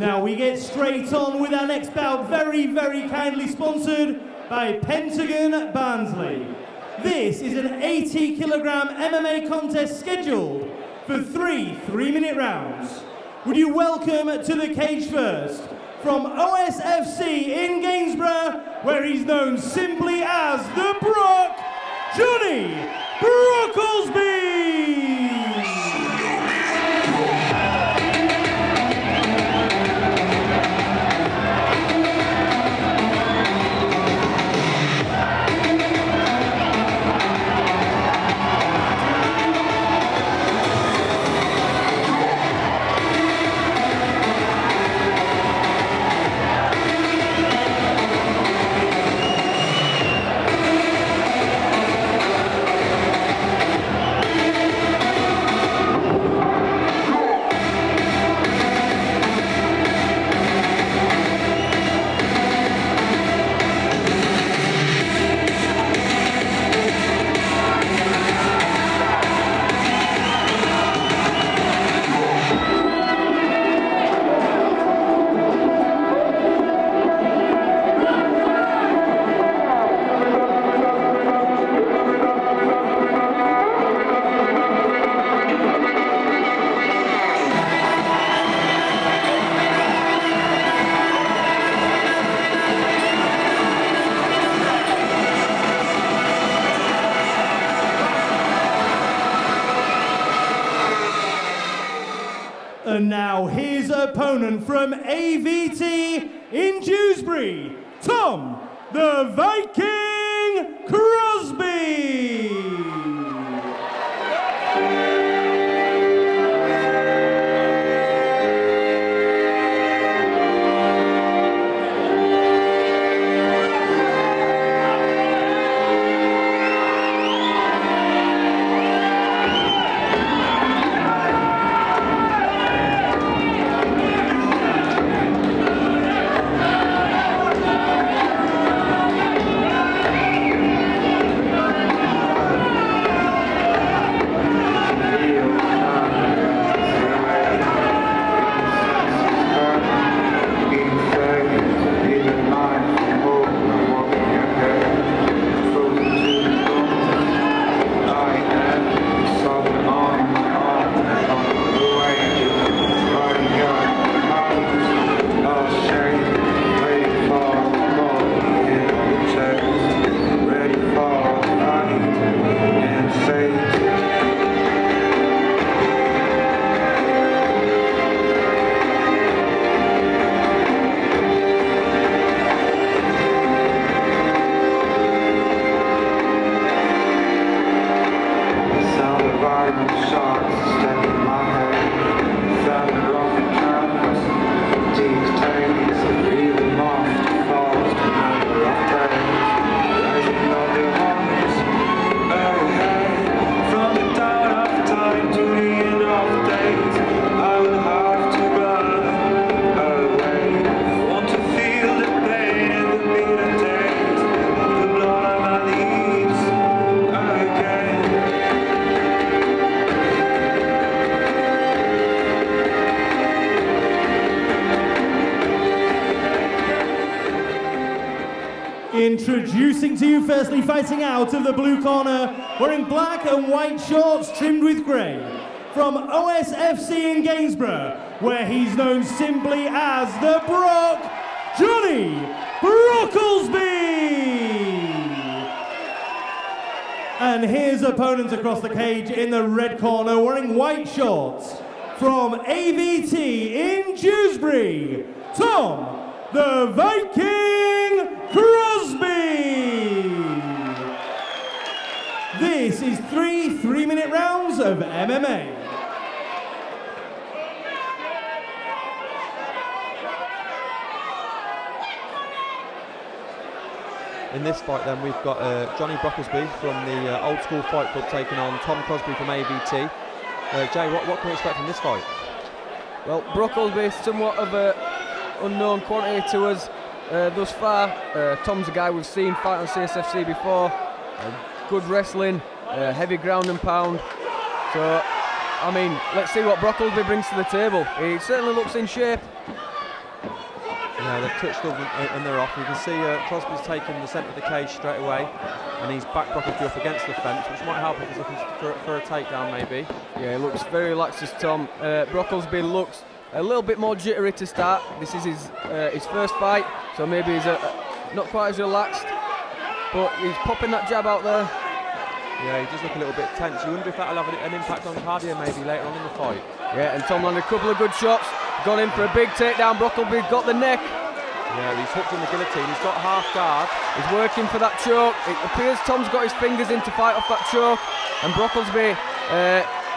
Now we get straight on with our next bout, very, very kindly sponsored by Pentagon Barnsley. This is an 80-kilogram MMA contest scheduled for 3 3-minute rounds. Would you welcome to the cage first, from OSFC in Gainsborough, where he's known simply as the Brock, Jonny Brocklesby! And now his opponent from AVT in Dewsbury, Tom the Viking Crosby. Introducing to you firstly, fighting out of the blue corner, wearing black and white shorts trimmed with grey, from OSFC in Gainsborough, where he's known simply as the Brock, Jonny Brocklesby! And his opponent across the cage in the red corner, wearing white shorts, from AVT in Dewsbury, Tom the Viking Crosby! This is 3 3-minute rounds of MMA. In this fight then we've got Jonny Brocklesby from the Old School Fight Club taking on Tom Crosby from AVT. Jay, what can we expect from this fight? Well, Brocklesby is somewhat of an unknown quantity to us thus far. Tom's a guy we've seen fight on CSFC before. Good wrestling, heavy ground and pound. So, I mean, let's see what Brocklesby brings to the table. He certainly looks in shape. Yeah, they've touched them and they're off. You can see Crosby's taken the centre of the cage straight away, and he's back Brocklesby up against the fence, which might help if he's looking for a takedown maybe. Yeah, he looks very relaxed as Tom. Brocklesby looks a little bit more jittery to start. This is his first fight, so maybe he's not quite as relaxed, but he's popping that jab out there. Yeah, he does look a little bit tense. You wonder if that'll have an impact on cardio maybe later on in the fight. Yeah, and Tom landed a couple of good shots. Gone in for a big takedown. Brocklesby got the neck. Yeah, he's hooked in the guillotine. He's got half guard. He's working for that choke. It appears Tom's got his fingers in to fight off that choke. And Brocklesby,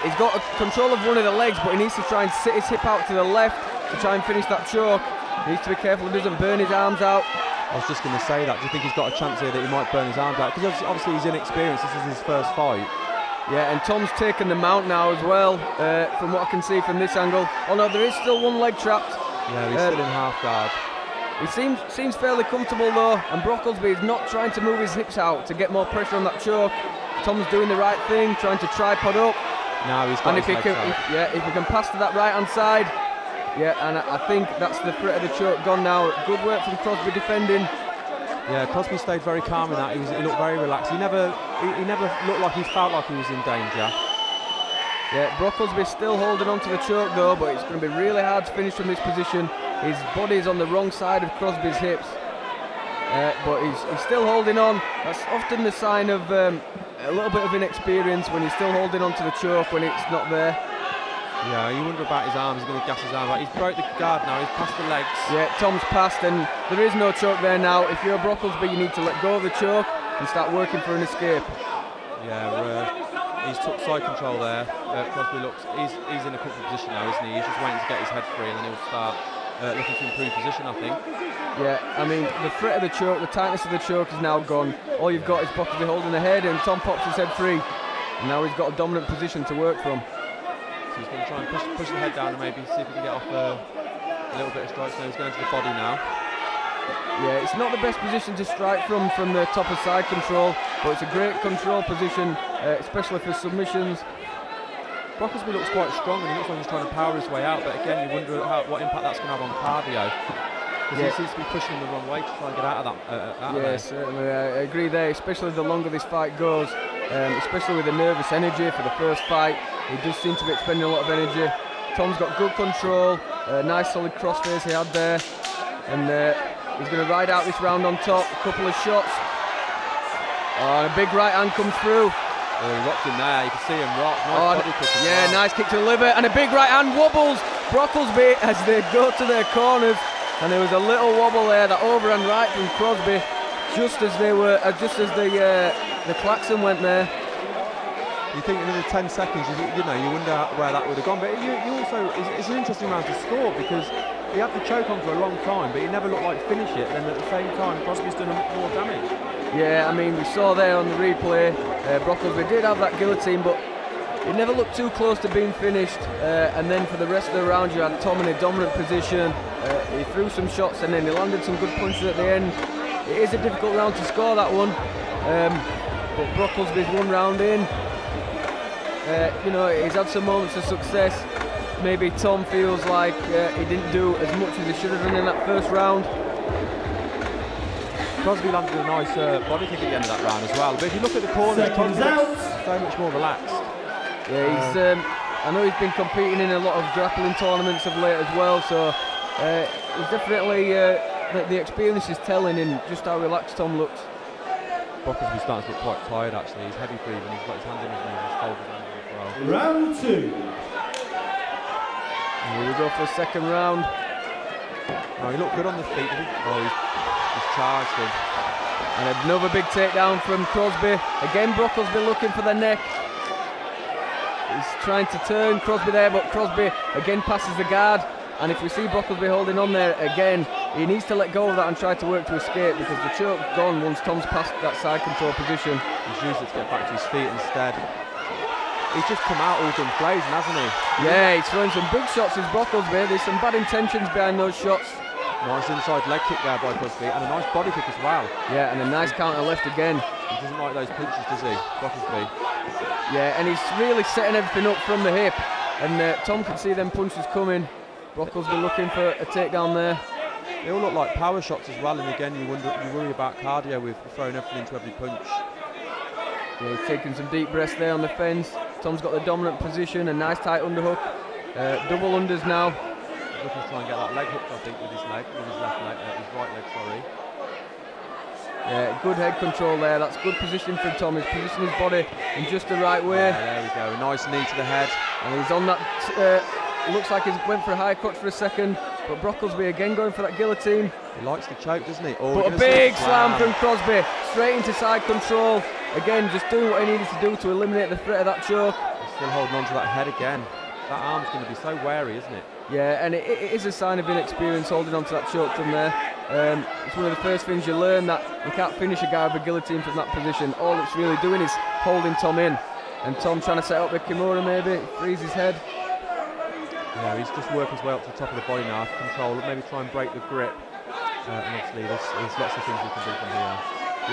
he's got control of one of the legs, but he needs to try and sit his hip out to the left to try and finish that choke. He needs to be careful he doesn't burn his arms out. I was just going to say that. Do you think he's got a chance here that he might burn his arms out? Because obviously he's inexperienced. This is his first fight. Yeah, and Tom's taken the mount now as well, from what I can see from this angle. Oh no, there is still one leg trapped. Yeah, he's still in half guard. He seems fairly comfortable though, and Brocklesby is not trying to move his hips out to get more pressure on that choke. Tom's doing the right thing, trying to tripod up. Now he's got and if he can pass to that right hand side, yeah, and I think that's the threat of the choke gone now. Good work from Crosby defending. Yeah, Crosby stayed very calm in that. He looked very relaxed. He never looked like he felt like he was in danger. Yeah, Brocklesby still holding on to the choke though, but it's going to be really hard to finish from this position. His body is on the wrong side of Crosby's hips, but he's still holding on. That's often the sign of a little bit of inexperience when he's still holding on to the choke when it's not there. Yeah, you wonder about his arms. He's going to gas his arms out. He's broke the guard now. He's passed the legs. Yeah, Tom's passed, and there is no choke there now. If you're Brocklesby, you need to let go of the choke and start working for an escape. Yeah, he's took side control there. Crosby looks. He's in a comfortable position now, isn't he? He's just waiting to get his head free, and then he'll start looking to improve position, I think. Yeah, I mean, the threat of the choke, the tightness of the choke is now gone. All you've got is Brocklesby holding the head, and Tom pops his head free, and now he's got a dominant position to work from. So he's going to try and push the head down and maybe see if he can get off a little bit of strikes. So he's going to the body now. Yeah, it's not the best position to strike from the top of side control, but it's a great control position, especially for submissions. Brocklesby looks quite strong and he looks like he's trying to power his way out, but again you wonder what impact that's going to have on cardio. Because he seems to be pushing the wrong way to try and get out of that. Yeah, certainly, I agree there, especially the longer this fight goes, especially with the nervous energy for the first fight. He does seem to be expending a lot of energy. Tom's got good control, nice solid crossface he had there, and he's going to ride out this round on top. A couple of shots. Oh, and a big right hand comes through. Oh, he rocked him there, you can see him rock. Nice body kick as well. Nice kick to the liver, and a big right hand wobbles Brocklesby as they go to their corners. And there was a little wobble there, that overhand right from Crosby, just as the klaxon went there. You think another 10 seconds, you wonder where that would have gone. But you also, it's an interesting round to score because he had the choke on for a long time, but he never looked like finish it. Then at the same time, Crosby's done more damage. Yeah, I mean, we saw there on the replay, Brocklesby did have that guillotine, but it never looked too close to being finished. And then for the rest of the round, you had Tom in a dominant position. He threw some shots and then he landed some good punches at the end. It is a difficult round to score, that one. But Brocklesby's one round in. He's had some moments of success. Maybe Tom feels like he didn't do as much as he should have done in that first round. Crosby landed a nice body kick at the end of that round as well. But if you look at the corners, Tom's so much more relaxed. Yeah, I know he's been competing in a lot of grappling tournaments of late as well, so he's definitely the experience is telling in just how relaxed Tom looks. Brocklesby's starting to look quite tired actually. He's heavy breathing, he's got his hands in his knees, he's folded hands as well. Round two. Here we go for the second round. Oh, he looked good on the feet. He's charged him. And another big takedown from Crosby. Again, Brocklesby looking for the neck. He's trying to turn Crosby there, but Crosby again passes the guard. And if we see Brocklesby holding on there again, he needs to let go of that and try to work to escape, because the choke's gone once Tom's past that side control position. He's used it to get back to his feet instead. He's just come out all guns blazing, hasn't he? Yeah, he's throwing some big shots, is Brocklesby. There's some bad intentions behind those shots. Nice inside leg kick there by Crosby, and a nice body kick as well. Yeah, and a nice counter left again. He doesn't like those punches, does he, Brocklesby? Yeah, and he's really setting everything up from the hip, and Tom can see them punches coming. Brocklesby looking for a takedown there. They all look like power shots as well, and again, you worry about cardio with throwing everything into every punch. Yeah, he's taking some deep breaths there on the fence. Tom's got the dominant position, a nice tight underhook. Double unders now. He's looking to try and get that leg hooked, I think, with his left leg, his right leg, sorry. Yeah, good head control there. That's good position for Tom. He's positioned his body in just the right way. Yeah, there we go. A nice knee to the head. And he's on that. Looks like he's went for a high crotch for a second, but Brocklesby again going for that guillotine. He likes to choke, doesn't he? Oh, but a big slam from Crosby, straight into side control. Again, just doing what he needed to do to eliminate the threat of that choke. He's still holding on to that head again. That arm's going to be so wary, isn't it? Yeah, and it is a sign of inexperience holding on to that choke from there. It's one of the first things you learn, that you can't finish a guy with a guillotine from that position. All it's really doing is holding Tom in. And Tom trying to set up the Kimura maybe, frees his head. Yeah, he's just working his way up to the top of the body now, control, maybe try and break the grip. And obviously there's lots of things we can do from here.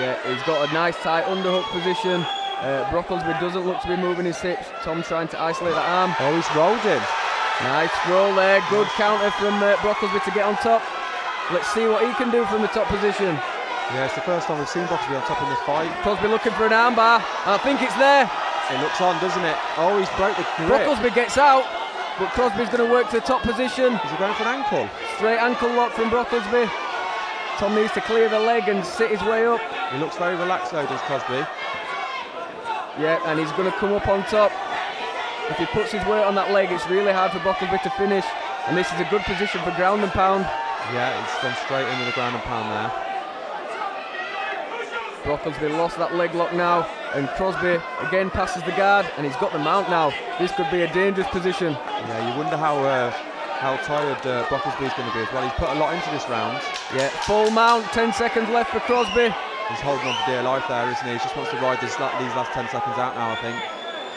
Yeah, he's got a nice tight underhook position. Brocklesby doesn't look to be moving his hips. Tom trying to isolate that arm. Oh, he's rolled him. Nice roll there, good counter from Brocklesby to get on top. Let's see what he can do from the top position. Yeah, it's the first time we've seen Brocklesby on top in the fight. Crosby looking for an armbar. I think it's there. It looks on, doesn't it? Oh, he's broke the grip. Brocklesby gets out, but Crosby's going to work to the top position. Is he going for an ankle? Straight ankle lock from Brocklesby. Tom needs to clear the leg and sit his way up. He looks very relaxed though, does Crosby. Yeah, and he's going to come up on top. If he puts his weight on that leg, it's really hard for Brocklesby to finish. And this is a good position for ground and pound. Yeah, it's gone straight into the ground and pound there. Brocklesby lost that leg lock now, and Crosby again passes the guard, and he's got the mount now. This could be a dangerous position. Yeah, you wonder how tired Brocklesby is going to be as well. He's put a lot into this round. Yeah, full mount, 10 seconds left for Crosby. He's holding on for dear life there, isn't he? He just wants to ride these last 10 seconds out now, I think.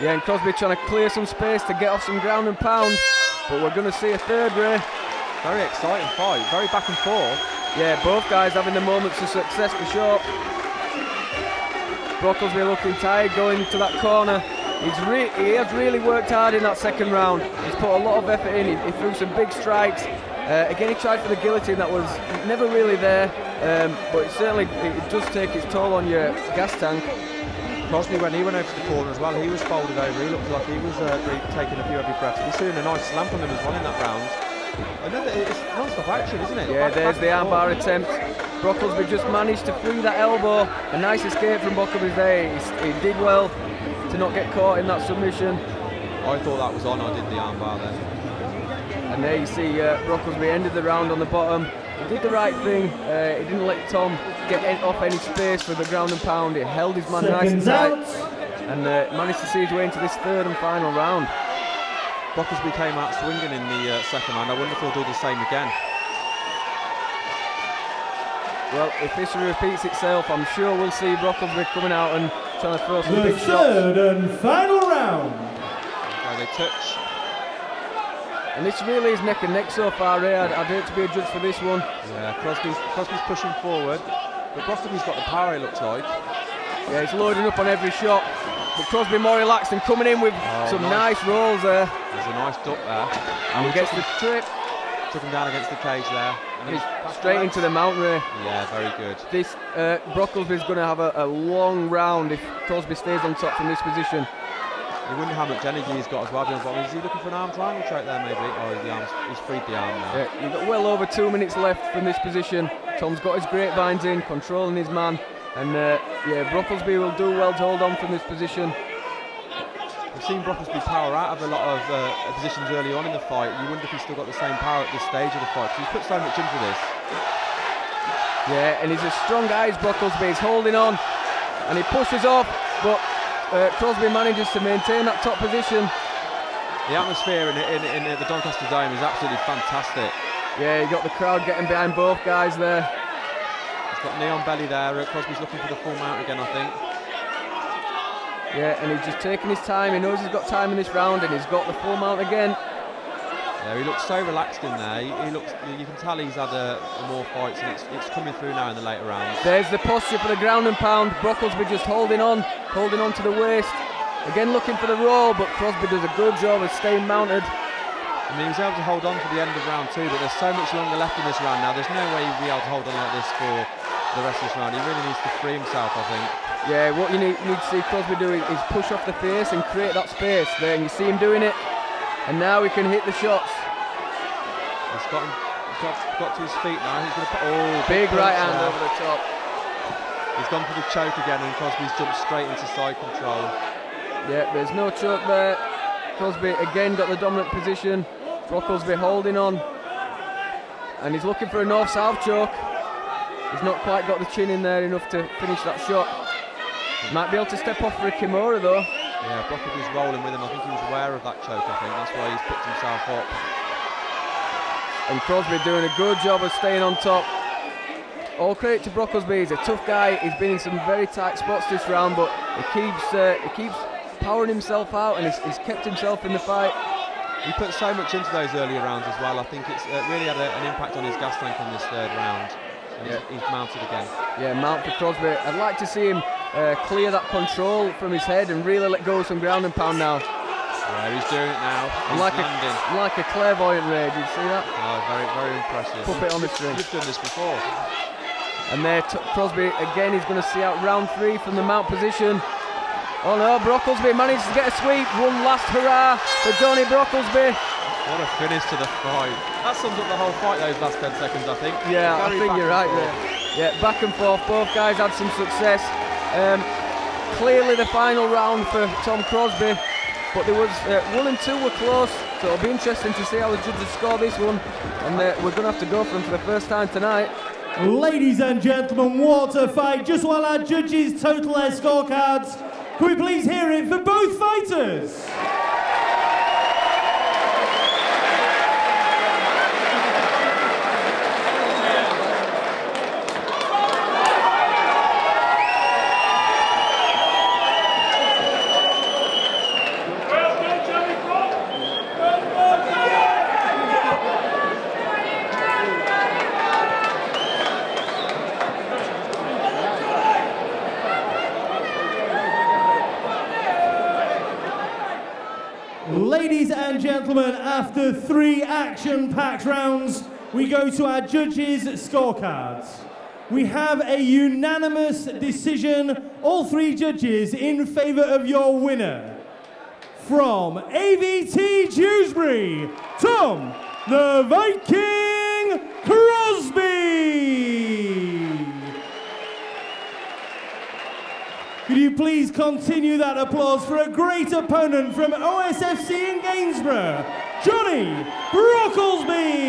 Yeah, and Crosby trying to clear some space to get off some ground and pound, but we're going to see a third, Ray. Very exciting fight, very back and forth. Yeah, both guys having the moments of success for sure. Brocklesby looking tired going to that corner. He has really worked hard in that second round. He's put a lot of effort in. He threw some big strikes. Again, he tried for the guillotine that was never really there, but it does take its toll on your gas tank. Crosby, when he went over to the corner as well, he was folded over. He looked like he was taking a few heavy breaths. He's doing a nice slam on him as well in that round. It's non-stop action, isn't it? Yeah, there's the armbar attempt. Brocklesby just managed to free that elbow. A nice escape from Brocklesby there. He did well to not get caught in that submission. I thought that was on. I did the armbar then. And there you see Brocklesby ended the round on the bottom. He did the right thing. He didn't let Tom get off any space for the ground and pound. He held his man nice and tight and managed to see his way into this third and final round. Brocklesby came out swinging in the second round. I wonder if he'll do the same again. Well, if history repeats itself, I'm sure we'll see Brocklesby coming out and trying to throw some big shots. The third and final round. Okay, they touch. And this really is neck and neck so far, Ray. I'd hate to be a judge for this one. Yeah, Crosby's pushing forward, but Brocklesby's got the power, it looks like. Yeah, he's loading up on every shot. But Crosby more relaxed and coming in with some nice rolls there. There's a nice duck there. And he gets the trip. Took him down against the cage there. And he's straight into the mount, Ray. Yeah, very good. This Brocklesby's going to have a long round if Crosby stays on top from this position. You wonder how much energy he's got as well. Is he looking for an arm triangle choke there maybe? Oh, he's freed the arm now. Yeah, you've got well over 2 minutes left from this position. Tom's got his grapevines in, controlling his man. And yeah, Brocklesby will do well to hold on from this position. We've seen Brocklesby power out of a lot of positions early on in the fight. You wonder if he's still got the same power at this stage of the fight, because he's put so much into this. Yeah, and he's as strong as Brocklesby. He's holding on, and he pushes off, but Crosby manages to maintain that top position. The atmosphere in the Doncaster Dome is absolutely fantastic. Yeah, you got the crowd getting behind both guys there. He's got neon belly there. Crosby's looking for the full mount again, I think. Yeah, and he's just taking his time. He knows he's got time in this round, and he's got the full mount again. Yeah, he looks so relaxed in there. He looks. You can tell he's had more fights, and it's coming through now in the later rounds. There's the posture for the ground and pound. Brocklesby just holding on to the waist. Again looking for the roll, but Crosby does a good job of staying mounted. I mean, he was able to hold on for the end of round 2, but there's so much longer left in this round now. There's no way he'll be able to hold on like this for the rest of this round. He really needs to free himself, I think. Yeah, what you need to see Crosby do is push off the face and create that space there, and you see him doing it, and now he can hit the shots. He's got to his feet now. He's going to put, big right hand over the top. He's gone for the choke again, and Crosby's jumped straight into side control. Yeah, there's no choke there. Crosby again got the dominant position. Brocklesby holding on, and he's looking for a north-south choke. He's not quite got the chin in there enough to finish that shot. Might be able to step off for a Kimura though. Yeah, Brocklesby's rolling with him. I think he was aware of that choke, I think. That's why he's picked himself up. And Crosby doing a good job of staying on top. All credit to Brocklesby. He's a tough guy. He's been in some very tight spots this round, but he keeps powering himself out, and he's kept himself in the fight. He put so much into those earlier rounds as well. I think it's really had an impact on his gas tank in this third round. And he's mounted again. Yeah, mount for Crosby. I'd like to see him clear that control from his head and really let go of some ground and pound now. Yeah, he's doing it now. He's like a clairvoyant ray. Did you see that? Oh, very, very impressive. Puppet on the string. You've done this before. And there, Crosby again. He's going to see out round 3 from the mount position. Oh no, Brocklesby managed to get a sweep. One last hurrah for Jonny Brocklesby. What a finish to the fight. That sums up the whole fight, those last 10 seconds, I think. Yeah, I think you're right there. Yeah, back and forth. Both guys had some success. Clearly the final round for Tom Crosby, but there was 1 and 2 were close, so it'll be interesting to see how the judges score this one. And we're going to have to go for them for the first time tonight. Ladies and gentlemen, what a fight. Just while our judges total their scorecards, can we please hear it for both fighters? Ladies and gentlemen, after 3 action-packed rounds, we go to our judges' scorecards. We have a unanimous decision, all 3 judges in favour of your winner. From AVT Dewsbury, Tom the Viking Crosby. Could you please continue that applause for a great opponent from OSFC in Gainsborough, Jonny Brocklesby.